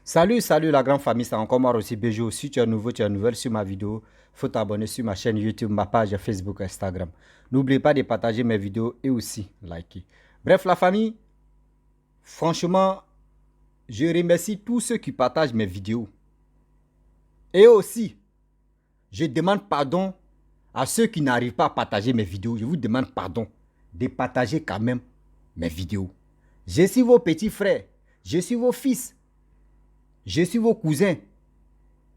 Salut la grande famille, c'est encore moi aussi Béjo. Si tu es nouveau, tu es nouvelle sur ma vidéo, faut t'abonner sur ma chaîne YouTube, ma page Facebook, Instagram. N'oubliez pas de partager mes vidéos et aussi liker. Bref, la famille, franchement, je remercie tous ceux qui partagent mes vidéos. Et aussi, je demande pardon à ceux qui n'arrivent pas à partager mes vidéos. Je vous demande pardon de partager quand même mes vidéos. Je suis vos petits frères, je suis vos fils, je suis vos cousins.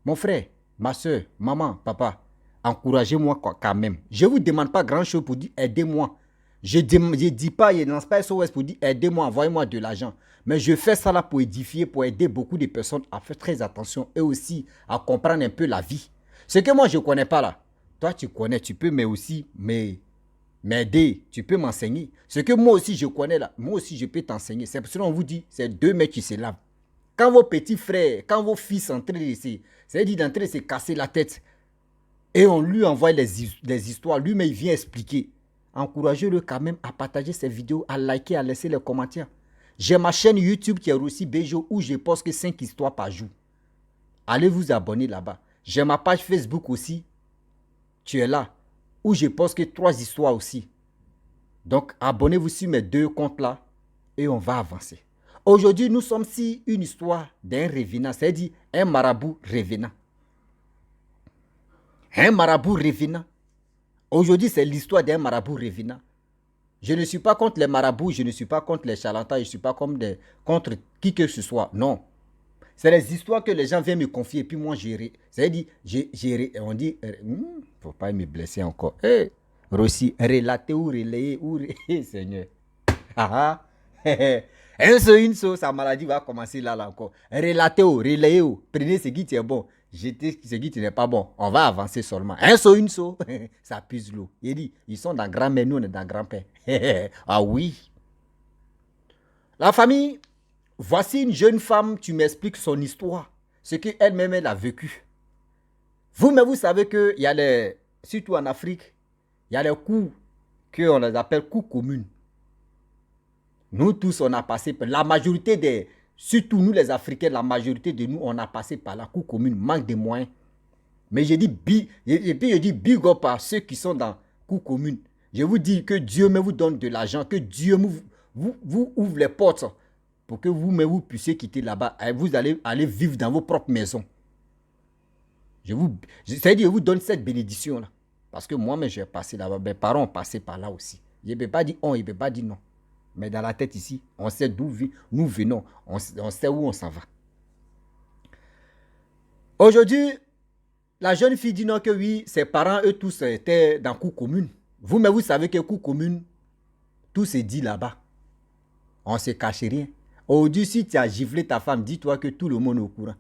Mon frère, ma soeur, maman, papa, encouragez-moi quand même. Je ne vous demande pas grand-chose pour dire aidez-moi. Je ne dis pas, je ne lance pas SOS pour dire aidez-moi, envoyez-moi de l'argent. Mais je fais ça là pour édifier, pour aider beaucoup de personnes à faire très attention et aussi à comprendre un peu la vie. Ce que moi je ne connais pas là, toi tu connais, tu peux mais aussi m'aider, tu peux m'enseigner. Ce que moi aussi je connais là, moi aussi je peux t'enseigner. C'est pour cela qu'on vous dit, c'est deux mecs qui se lavent. Quand vos petits frères, quand vos fils sont en train de se casser la tête, et on lui envoie des histoires, lui-même il vient expliquer. Encouragez-le quand même à partager ces vidéos, à liker, à laisser les commentaires. J'ai ma chaîne YouTube qui est aussi Béjo où je poste que 5 histoires par jour. Allez vous abonner là-bas. J'ai ma page Facebook aussi. Tu es là. Où je poste que 3 histoires aussi. Donc abonnez-vous sur mes deux comptes là et on va avancer. Aujourd'hui, nous sommes sur une histoire d'un revenant, c'est-à-dire un marabout revenant. Un marabout revenant. Aujourd'hui, c'est l'histoire d'un marabout revenant. Je ne suis pas contre les marabouts, je ne suis pas contre les charlatans, je ne suis pas contre qui que ce soit. Non. C'est les histoires que les gens viennent me confier et puis moi gérer. C'est-à-dire, on dit, faut pas me blesser encore. Hey, Rossi, relater ou relayer ou Seigneur. Ah, ah. Un seul, une seule, sa maladie va commencer là encore. Relater ou relayer ou prenez ce qui est bon. Jetez ce qui n'est pas bon. On va avancer seulement. Un seul, une seule, ça puse l'eau. Il dit, ils sont dans grand-mère, nous on est dans grand-père. Ah oui. La famille, voici une jeune femme, tu m'expliques son histoire. Ce qu'elle-même, elle a vécu. Vous-même, vous savez qu'il y a les, surtout en Afrique, il y a les coups qu'on les appelle coups communs. Nous tous, on a passé par la majorité des, surtout nous les Africains, la majorité de nous, on a passé par la cour commune, manque de moyens. Mais je dis big up à ceux qui sont dans cour commune. Je vous dis que Dieu me vous donne de l'argent, que Dieu vous ouvre les portes pour que vous-même vous puissiez quitter là-bas. Vous allez aller vivre dans vos propres maisons. C'est-à-dire, je vous donne cette bénédiction-là. Parce que moi-même, j'ai passé là-bas. Mes parents ont passé par là aussi. Je ne peux pas dire on, je ne peux pas dire non. Mais dans la tête ici, on sait d'où nous venons. On sait où on s'en va. Aujourd'hui, la jeune fille dit non que oui, ses parents, eux tous, étaient dans cour commune. Vous-même, vous savez que cour commune, tout se dit là-bas. On ne se cache rien. Aujourd'hui, si tu as giflé ta femme, dis-toi que tout le monde est au courant.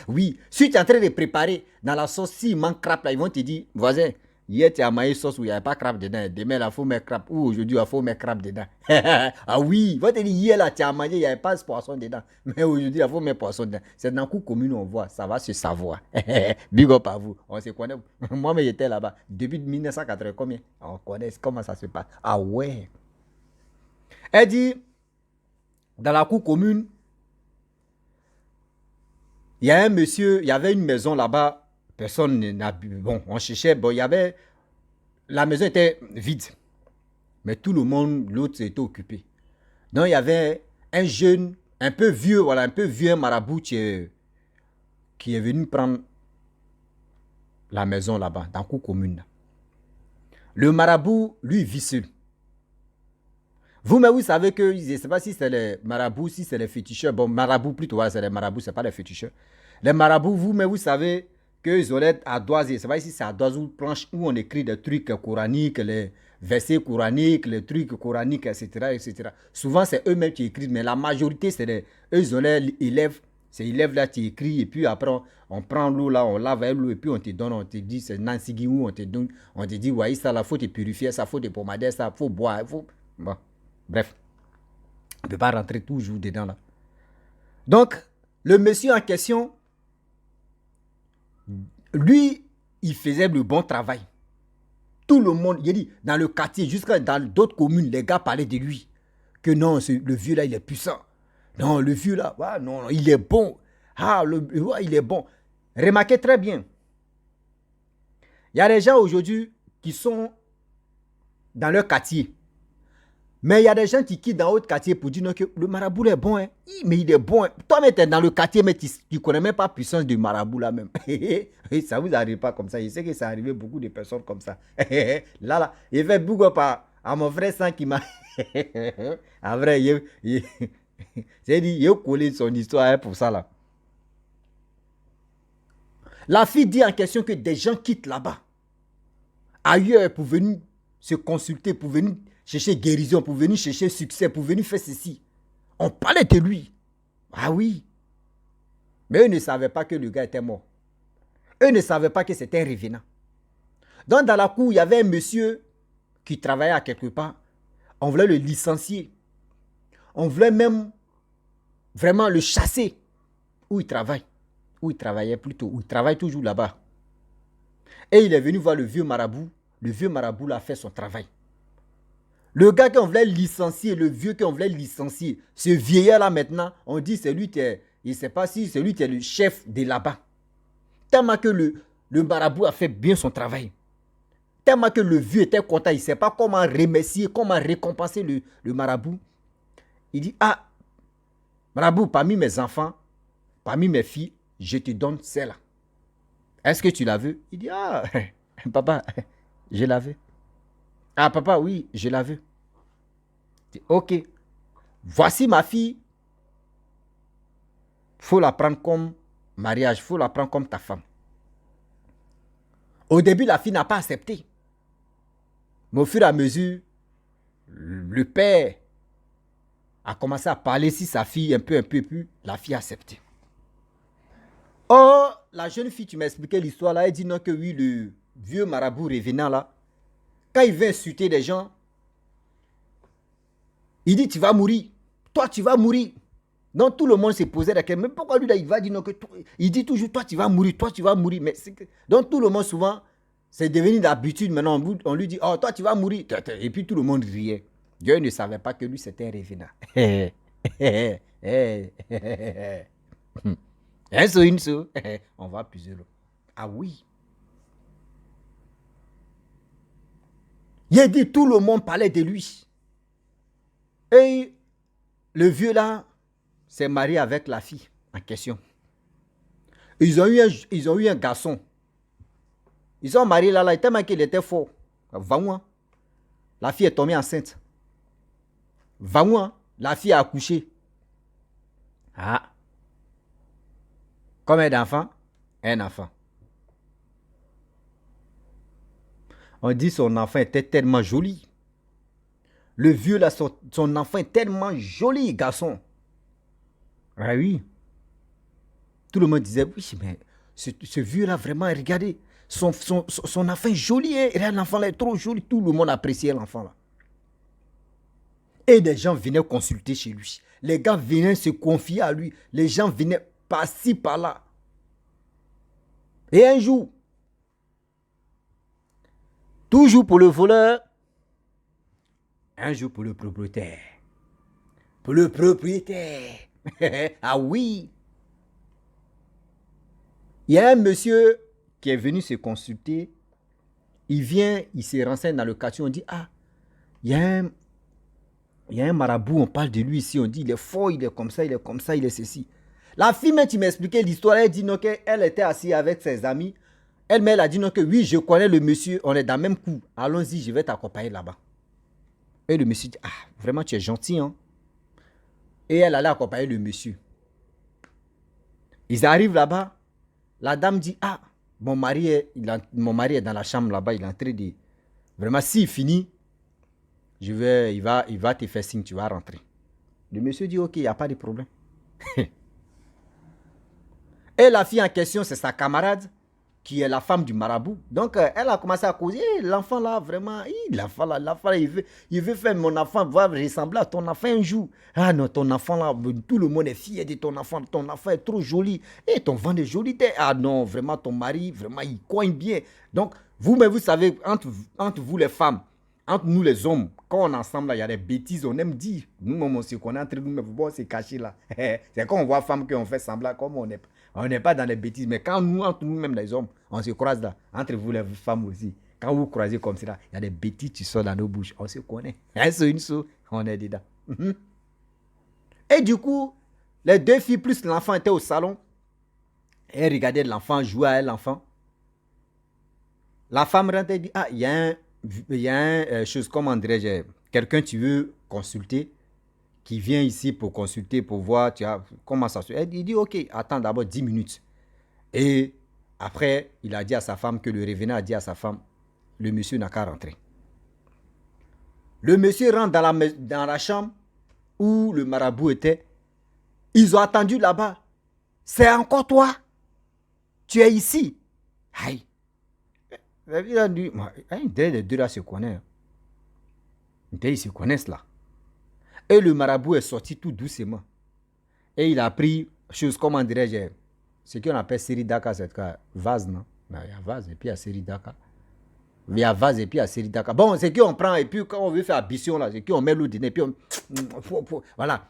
Oui, si tu es en train de préparer dans la sauce, s'il manque crabe, là, ils vont te dire, voisin, hier tu as maillé sauce où il n'y avait pas crabe dedans. Demain, il faut mettre crabe. Ou aujourd'hui, il faut mettre crabe dedans. Ah oui, ils vont te dire, hier là, tu as mangé, il n'y avait pas de poisson dedans. Mais aujourd'hui, il faut mettre poisson dedans. C'est dans le coup commune, on voit, ça va se savoir. Big up à vous. On se connaît. Moi, mais j'étais là-bas. Depuis 1980, combien? On connaît comment ça se passe. Ah ouais. Elle dit, dans la cour commune, il y a un monsieur, il y avait une maison là-bas, personne n'a bu. Bon, on cherchait, bon, il y avait, la maison était vide, mais tout le monde, l'autre était occupé. Donc, il y avait un jeune, un peu vieux, voilà, un peu vieux, un marabout qui est venu prendre la maison là-bas, dans la cour commune. Le marabout, lui, vit seul. Vous-même, vous savez que, je ne sais pas si c'est les marabouts, si c'est les féticheurs. Bon, marabouts plutôt, voilà, c'est les marabouts, ce n'est pas les féticheurs. Les marabouts, vous-même, vous savez qu'ils ont l'air à doise. Je ne sais pas si c'est à doise ou planche où on écrit des trucs coraniques, les versets coraniques, les trucs coraniques, etc. etc. Souvent, c'est eux-mêmes qui écrivent, mais la majorité, c'est eux, ils ont l'air élèves. Ces élèves-là qui écrivent, et puis après, on prend l'eau là, on lave avec l'eau, et puis on te donne, on te dit, c'est Nancy où on te donne, on te dit, ouais, ça, là, faut te purifier, ça, faut te pommader, ça, faut boire, faut. Bon. Bref, on ne peut pas rentrer toujours dedans là. Donc, le monsieur en question, lui, il faisait le bon travail. Tout le monde, il dit, dans le quartier, jusqu'à dans d'autres communes, les gars parlaient de lui. Que non, le vieux là, il est puissant. Non, le vieux là, ouais, non, il est bon. Ah, le roi, il est bon. Remarquez très bien. Il y a des gens aujourd'hui qui sont dans leur quartier. Mais il y a des gens qui quittent dans l'autre quartier pour dire non, que le marabout est bon. Hein. Mais il est bon. Hein. Toi, tu es dans le quartier, mais tu ne connais même pas la puissance du marabout là même. Ça ne vous arrive pas comme ça. Je sais que ça arrive beaucoup de personnes comme ça. Là, il fait beaucoup à mon frère sans qui m'a... En vrai, j'ai dit, il a collé son histoire pour ça là. La fille dit en question que des gens quittent là-bas, ailleurs, pour venir se consulter, pour venir chercher guérison, pour venir chercher succès, pour venir faire ceci. On parlait de lui. Ah oui. Mais eux ne savaient pas que le gars était mort. Eux ne savaient pas que c'était un revenant. Donc dans la cour, il y avait un monsieur qui travaillait à quelque part. On voulait le licencier. On voulait même vraiment le chasser. Où il travaille. Où il travaillait plutôt. Où il travaille toujours là-bas. Et il est venu voir le vieux marabout. Le vieux marabout l'a fait son travail. Le gars qu'on voulait licencier, le vieux qu'on voulait licencier, ce vieillard-là maintenant, on dit c'est lui qui est, il ne sait pas si c'est lui qui est le chef de là-bas. Tellement que le marabout a fait bien son travail. Tellement que le vieux était content, il ne sait pas comment remercier, comment récompenser le marabout. Il dit, ah, marabout, parmi mes enfants, parmi mes filles, je te donne celle-là. Est-ce que tu la veux? Il dit, ah, papa, je la veux. Ah, papa, oui, je la veux. Ok, voici ma fille. Il faut la prendre comme mariage, il faut la prendre comme ta femme. Au début, la fille n'a pas accepté. Mais au fur et à mesure, le père a commencé à parler si sa fille un peu, plus, la fille a accepté. Oh, la jeune fille, tu m'as expliqué l'histoire là, elle dit non que oui, le vieux marabout revenant là, quand il veut insulter des gens, il dit tu vas mourir, toi tu vas mourir. Donc tout le monde s'est posé la question, mais pourquoi lui là, il va dire non que toi, il dit toujours toi tu vas mourir, toi tu vas mourir. Mais donc tout le monde souvent, c'est devenu d'habitude maintenant, on lui dit oh toi tu vas mourir. Et puis tout le monde riait. Dieu ne savait pas que lui c'était un revenant. Un saut, une saut, on va puiser l'eau. Ah oui. Il a dit tout le monde parlait de lui. Et le vieux là s'est marié avec la fille en question. Ils ont eu un garçon. Ils ont marié là, tellement qu'il était fort. Vaouan. La fille est tombée enceinte. Vaouan. La fille a accouché. Ah. Combien d'enfants? Un enfant. On dit son enfant était tellement joli. Le vieux là, son enfant est tellement joli, garçon. Ah oui. Tout le monde disait, oui, mais ce vieux là, vraiment, regardez, son enfant est joli. Hein? L'enfant là est trop joli. Tout le monde appréciait l'enfant là. Et des gens venaient consulter chez lui. Les gars venaient se confier à lui. Les gens venaient par-ci, par-là. Et un jour, toujours pour le voleur, un jour pour le propriétaire. Pour le propriétaire. Ah oui. Il y a un monsieur qui est venu se consulter. Il vient, il se renseigne dans le quartier. On dit, ah, il y a un marabout, on parle de lui ici. On dit, il est fort, il est comme ça, il est comme ça, il est ceci. La fille, même, tu m'expliquais l'histoire. Elle dit non, qu'elle était assise avec ses amis. Elle a dit non, que oui, je connais le monsieur, on est dans le même coup. Allons-y, je vais t'accompagner là-bas. Et le monsieur dit, ah, vraiment, tu es gentil, hein. Et elle allait accompagner le monsieur. Ils arrivent là-bas. La dame dit, ah, mon mari est dans la chambre là-bas, il est en train de... Vraiment, s'il finit, il va te faire signe, tu vas rentrer. Le monsieur dit, ok, il n'y a pas de problème. Et la fille en question, c'est sa camarade, qui est la femme du marabout. Donc, elle a commencé à causer. L'enfant là, vraiment, l'enfant là, il veut faire mon enfant, va ressembler à ton enfant un jour. Ah non, ton enfant là, tout le monde est fier de ton enfant est trop joli. Et ton ventre est joli. Ah non, vraiment, ton mari, vraiment, il coigne bien. Donc, vous-même, vous savez, entre vous les femmes, Entre nous les hommes, quand on est ensemble, là, il y a des bêtises, on aime dire. Nous-mêmes, on se connaît entre nous, mais bon, c'est caché là. C'est quand on voit femme qu'on fait semblant, comme on n'est pas dans les bêtises. Mais quand nous, entre nous-mêmes, les hommes, on se croise là, entre vous les femmes aussi, quand vous croisez comme ça, il y a des bêtises qui sortent dans nos bouches. On se connaît. Une chose, on est dedans. Et du coup, les deux filles plus l'enfant étaient au salon. Et elles regardaient l'enfant, jouer à l'enfant. La femme rentre et dit, ah, il y a un chose, comment dirais-je, quelqu'un tu veux consulter, qui vient ici pour consulter, pour voir, tu vois, comment ça se fait. Il dit, ok, attends d'abord 10 minutes. Et après, il a dit à sa femme que le revenant a dit à sa femme, le monsieur n'a qu'à rentrer. Le monsieur rentre dans la chambre où le marabout était. Ils ont attendu là-bas. C'est encore toi? Tu es ici? Aïe. Il a dit, les deux là se connaissent. Ils se connaissent là. Et le marabout est sorti tout doucement. Et il a pris, chose, comment dirais-je, ce qu'on appelle série Daka, c'est quoi? Vase, non? Il y a vase et puis il y a série Daka. Il y a vase et puis il y a série Daka. Bon, c'est qu'on prend et puis quand on veut faire ambition là, c'est qu'on met l'eau dîner et puis voilà.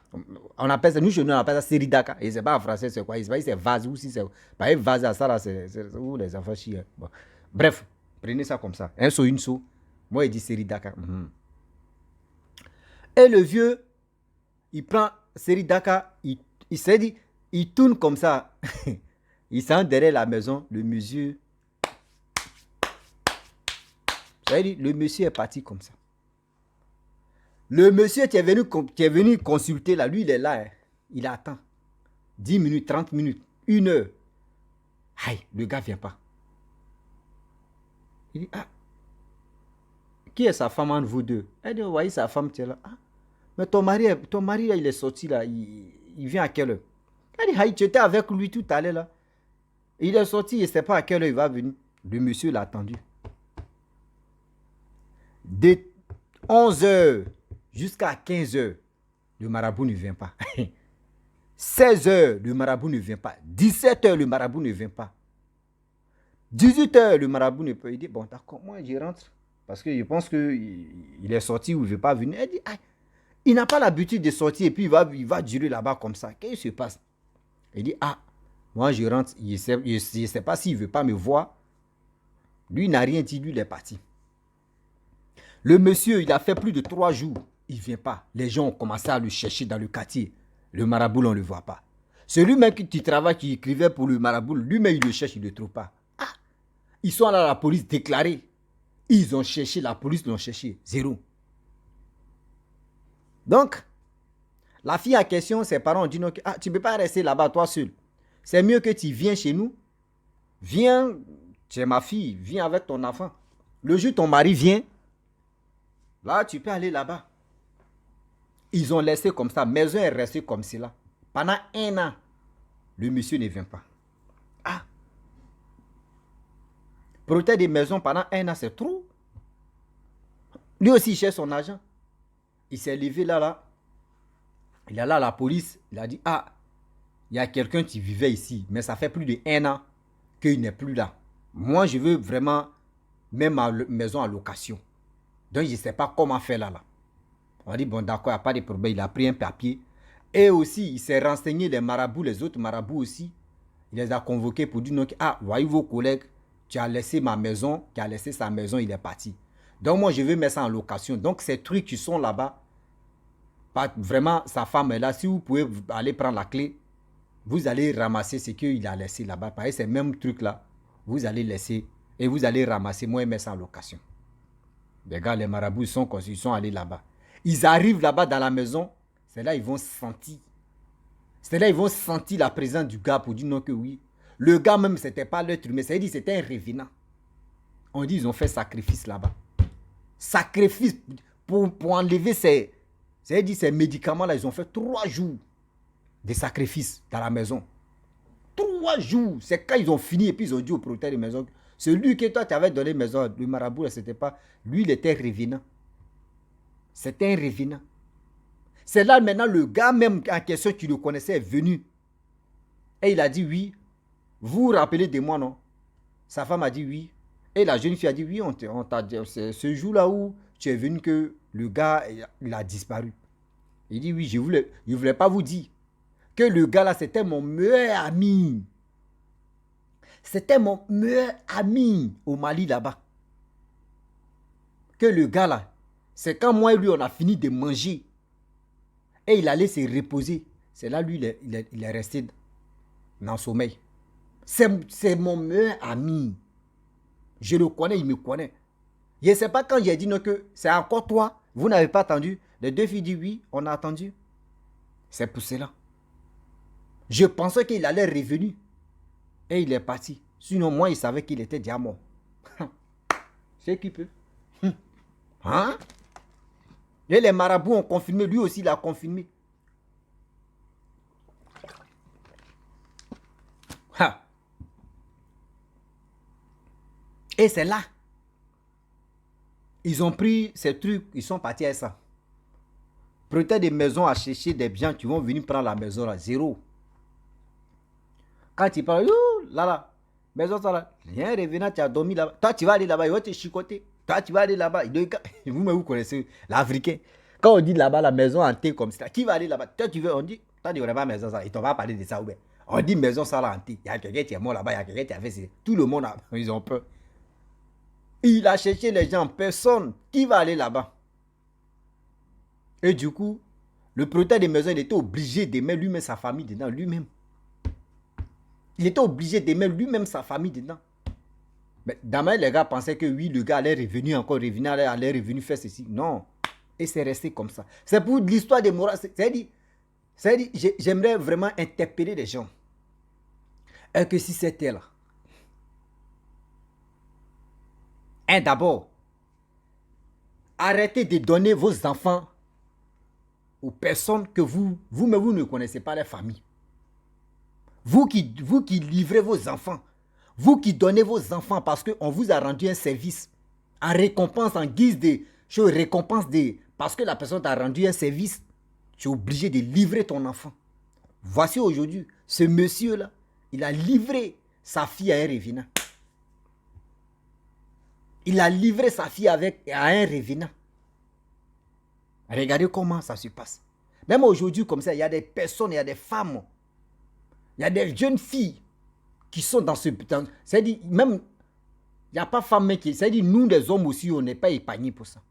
On appelle ça, nous chez nous on appelle ça série Daka. Et c'est pas en français, c'est quoi? C'est vase ou si c'est. Par exemple, vase à ça là, c'est où les enfants chient. Bon. Bref, prenez ça comme ça. Un saut, une saut. Moi, il dit série Daka. Et le vieux, il prend série Daka, il s'est dit, il tourne comme ça. Il sent derrière la maison, le monsieur. Ça veut dire, le monsieur est parti comme ça. Le monsieur qui est venu consulter là, lui, il est là. Hein. Il attend. 10 minutes, 30 minutes, 1 heure. Aïe, le gars ne vient pas. Il dit, ah, qui est sa femme entre vous deux? Elle dit, vous voyez sa femme, tu es là. Ah, mais ton mari, là, il est sorti là. Il vient à quelle heure? Elle dit, aïe, tu étais avec lui tout à l'heure là. Il est sorti, il ne sait pas à quelle heure il va venir. Le monsieur l'a attendu. De 11 heures jusqu'à 15 heures, le marabout ne vient pas. 16 heures, le marabout ne vient pas. 17 heures, le marabout ne vient pas. 18 heures, le marabout ne peut pas. Il dit, bon, d'accord, moi je rentre. Parce que je pense qu'il est sorti ou il ne veut pas venir. Elle dit, ah, il n'a pas l'habitude de sortir et puis il va durer là-bas comme ça. Qu'est-ce qui se passe? Il dit, ah, moi je rentre. Il ne sait pas s'il ne veut pas me voir. Lui n'a rien dit, lui il est parti. Le monsieur, il a fait plus de 3 jours. Il ne vient pas. Les gens ont commencé à le chercher dans le quartier. Le marabout, on ne le voit pas. Celui-même qui travaille, qui écrivait pour le marabout, lui-même, il le cherche, il ne le trouve pas. Ah, ils sont allés à la police déclarés. Ils ont cherché, la police l'ont cherché. 0. Donc, la fille en question, ses parents ont dit non, ah, tu ne peux pas rester là-bas toi seul. C'est mieux que tu viennes chez nous. Viens, tu es ma fille, viens avec ton enfant. Le jour où ton mari vient, là, tu peux aller là-bas. Ils ont laissé comme ça. La maison est restée comme cela. Pendant 1 an, le monsieur ne vient pas. Ah. Protéger des maisons pendant 1 an, c'est trop. Lui aussi, il cherche son argent. Il s'est levé là. Il est là à la police. Il a dit, ah, il y a quelqu'un qui vivait ici. Mais ça fait plus de 1 an qu'il n'est plus là. Moi, je veux vraiment mettre ma maison en location. Donc, je ne sais pas comment faire là. On a dit, bon, d'accord, il n'y a pas de problème. Il a pris un papier. Et aussi, il s'est renseigné, les marabouts, les autres marabouts aussi. Il les a convoqués pour dire, donc, ah, voyez vos collègues, tu as laissé ma maison, qui a laissé sa maison, il est parti. Donc, moi, je veux mettre ça en location. Donc, ces trucs qui sont là-bas, vraiment, sa femme est là. Si vous pouvez aller prendre la clé, vous allez ramasser ce qu'il a laissé là-bas. Pareil, ces mêmes trucs-là, vous allez laisser et vous allez ramasser. Moi, je mets ça en location. Les gars, les marabouts, ils sont allés là-bas. Ils arrivent là-bas dans la maison, c'est là ils vont sentir. C'est là ils vont sentir la présence du gars pour dire non que oui. Le gars même, c'était pas l'être humain, c'est-à-dire c'était un revenant. On dit ils ont fait sacrifice là-bas. Sacrifice pour enlever ces médicaments-là, ils ont fait 3 jours de sacrifice dans la maison. 3 jours. C'est quand ils ont fini et puis ils ont dit au propriétaire de maison, celui que toi tu avais donné maison, le marabout, c'était pas, lui il était revenant. C'était un revenant. C'est là maintenant le gars même en question qui le connaissait est venu. Et il a dit oui. Vous vous rappelez de moi, non? Sa femme a dit oui. Et la jeune fille a dit oui, on t'a dit, c'est ce jour-là où tu es venu que le gars, il a disparu. Il dit, oui, je voulais pas vous dire que le gars là, c'était mon meilleur ami. C'était mon meilleur ami au Mali là-bas. Que le gars là, c'est quand moi et lui, on a fini de manger. Et il allait se reposer. C'est là, lui, il est resté dans le sommeil. C'est mon meilleur ami. Je le connais, il me connaît. Je ne sais pas quand j'ai dit non que c'est encore toi. Vous n'avez pas attendu. Les deux filles disent oui, on a attendu. C'est pour cela. Je pensais qu'il allait revenir. Et il est parti. Sinon, moi, il savait qu'il était déjà mort. C'est qui peut. Hein? Et les marabouts ont confirmé. Lui aussi, il a confirmé. Ha. Et c'est là. Ils ont pris ces trucs. Ils sont partis à ça. Prêtez des maisons à chercher des biens qui vont venir prendre la maison là. Zéro. Quand tu parles, là, maison ça là, rien revenant, tu as dormi là-bas. Toi, tu vas aller là-bas, il va te chicoter. Toi, tu vas aller là-bas. Vous connaissez l'Africain. Quand on dit là-bas, la maison hantée comme ça, qui va aller là-bas? Toi, tu veux, on dit, toi, tu n'aurais pas maison ça. Ils t'ont pas parlé de ça ou bien. On dit maison ça là hantée. Il y a quelqu'un qui est mort là-bas, il y a quelqu'un qui a fait ça. Tout le monde, ils ont peur. Il a cherché les gens, personne. Qui va aller là-bas? Et du coup, le propriétaire des maisons, il était obligé de mettre lui-même sa famille dedans, lui-même. Il était obligé de mettre lui-même sa famille dedans. Mais d'abord, les gars pensaient que oui, le gars allait revenir encore, allait revenir faire ceci. Non. Et c'est resté comme ça. C'est pour l'histoire des morales. C'est-à-dire, j'aimerais vraiment interpeller les gens. Et que si c'était là. D'abord, arrêtez de donner vos enfants aux personnes que vous-même, vous ne connaissez pas les familles. Vous qui livrez vos enfants, vous qui donnez vos enfants parce qu'on vous a rendu un service, en récompense, en guise de récompense parce que la personne t'a rendu un service, tu es obligé de livrer ton enfant. Voici aujourd'hui, ce monsieur-là, il a livré sa fille à un revenant. Il a livré sa fille à un revenant. Regardez comment ça se passe. Même aujourd'hui, comme ça, il y a des personnes, il y a des femmes, il y a des jeunes filles qui sont dans ce... C'est-à-dire, même, il n'y a pas femme qui... C'est-à-dire, nous, les hommes aussi, on n'est pas épargnés pour ça.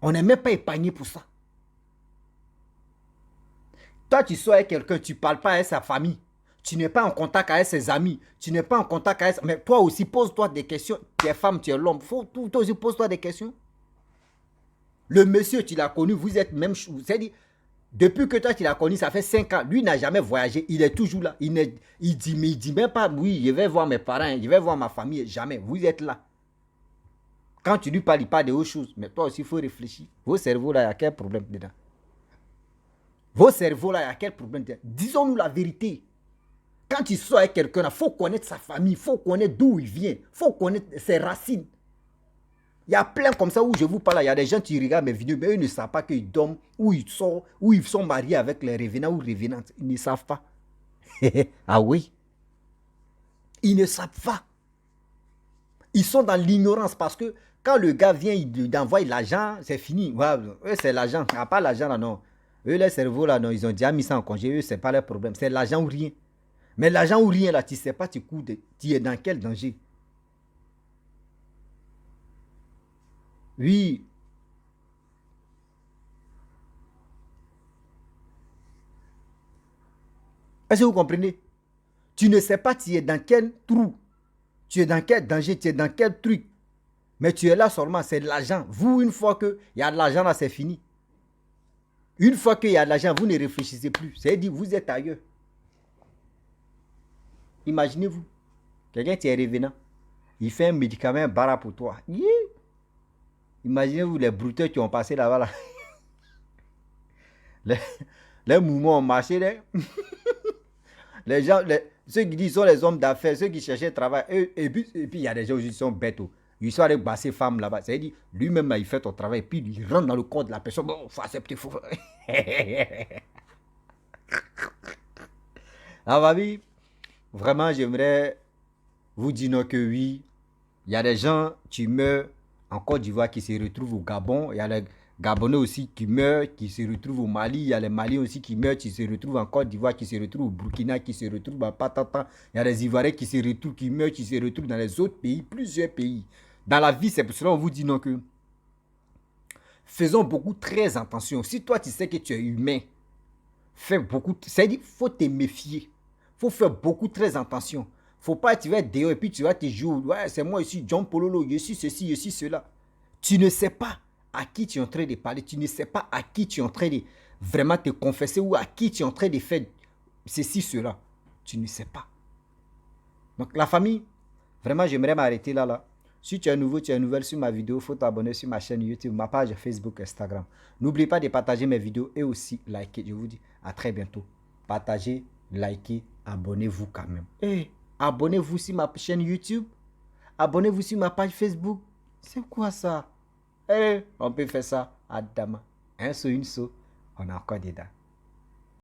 On n'est même pas épargnés pour ça. Toi, tu sors avec quelqu'un, tu ne parles pas avec sa famille. Tu n'es pas en contact avec ses amis. Tu n'es pas en contact avec... Mais toi aussi, pose-toi des questions. Tu es femme, tu es l'homme. Toi aussi, pose-toi des questions. Le monsieur, tu l'as connu, vous êtes même... C'est-à-dire, depuis que toi, tu l'as connu, ça fait 5 ans. Lui n'a jamais voyagé. Il est toujours là. Il dit même pas, oui, je vais voir mes parents, je vais voir ma famille. Jamais. Vous êtes là. Quand tu lui parles, il parle de autre chose. Mais toi aussi, il faut réfléchir. Vos cerveaux, là, il y a quel problème dedans? Vos cerveaux, là, il y a quel problème dedans? Disons-nous la vérité. Quand tu sors avec quelqu'un, il faut connaître sa famille. Il faut connaître d'où il vient. Il faut connaître ses racines. Il y a plein comme ça où je vous parle. Il y a des gens qui regardent mes vidéos, mais eux ne savent pas qu'ils dorment, où ils sont mariés avec les revenants ou revenantes. Ils ne savent pas. Ah oui? Ils ne savent pas. Ils sont dans l'ignorance parce que quand le gars vient, il envoie l'argent, c'est fini. Ouais, eux, c'est l'argent. Il n'y a pas l'argent là, non. Eux, les cerveaux là, non, ils ont déjà mis ça en congé. Eux, ce n'est pas leur problème. C'est l'argent ou rien. Mais l'argent ou rien là, tu ne sais pas, tu es dans quel danger? Oui. Est-ce que vous comprenez? Tu ne sais pas tu es dans quel trou. Tu es dans quel danger, tu es dans quel truc. Mais tu es là seulement, c'est de l'argent. Vous, une fois qu'il y a de l'argent là, c'est fini. Une fois qu'il y a de l'argent, vous ne réfléchissez plus. C'est-à-dire, vous êtes ailleurs. Imaginez-vous, quelqu'un qui est revenant, il fait un médicament bara pour toi. Yeah. Imaginez-vous les brouteurs qui ont passé là-bas. Là. Les mouvements ont marché. Là. Les gens, ceux qui disent sont les hommes d'affaires, ceux qui cherchaient travail. Et puis, il y a des gens qui sont bêtes. Ils sont avec ces femmes là-bas. C'est-à-dire, lui-même, il fait ton travail. Puis, il rentre dans le corps de la personne. Bon, il faut accepter. Ah, mamie, vraiment, j'aimerais vous dire non que oui. Il y a des gens, tu meurs en Côte d'Ivoire qui se retrouvent au Gabon. Il y a les Gabonais aussi qui meurent, qui se retrouvent au Mali. Il y a les Maliens aussi qui meurent, qui se retrouvent en Côte d'Ivoire, qui se retrouvent au Burkina, qui se retrouvent à Patata. Il y a les Ivoiriens qui se retrouvent, qui meurent, qui se retrouvent dans les autres pays, plusieurs pays. Dans la vie, c'est pour cela qu'on vous dit non que faisons beaucoup très attention. Si toi tu sais que tu es humain, fais beaucoup, c'est-à-dire faut te méfier. Faut faire beaucoup très attention. Faut pas tu vas être dehors et puis tu vas te jouer. Ouais, c'est moi ici, John Pololo, je suis ceci, je suis cela. Tu ne sais pas à qui tu es en train de parler. Tu ne sais pas à qui tu es en train de vraiment te confesser ou à qui tu es en train de faire ceci, cela. Tu ne sais pas. Donc la famille, vraiment j'aimerais m'arrêter là. Si tu es nouveau, tu es nouvelle sur ma vidéo, il faut t'abonner sur ma chaîne YouTube, ma page Facebook, Instagram. N'oublie pas de partager mes vidéos et aussi liker. Je vous dis à très bientôt. Partagez, likez, abonnez-vous quand même. Et abonnez-vous sur ma chaîne YouTube. Abonnez-vous sur ma page Facebook. C'est quoi ça? On peut faire ça à dama. Un saut, une saut. On a encore des dents.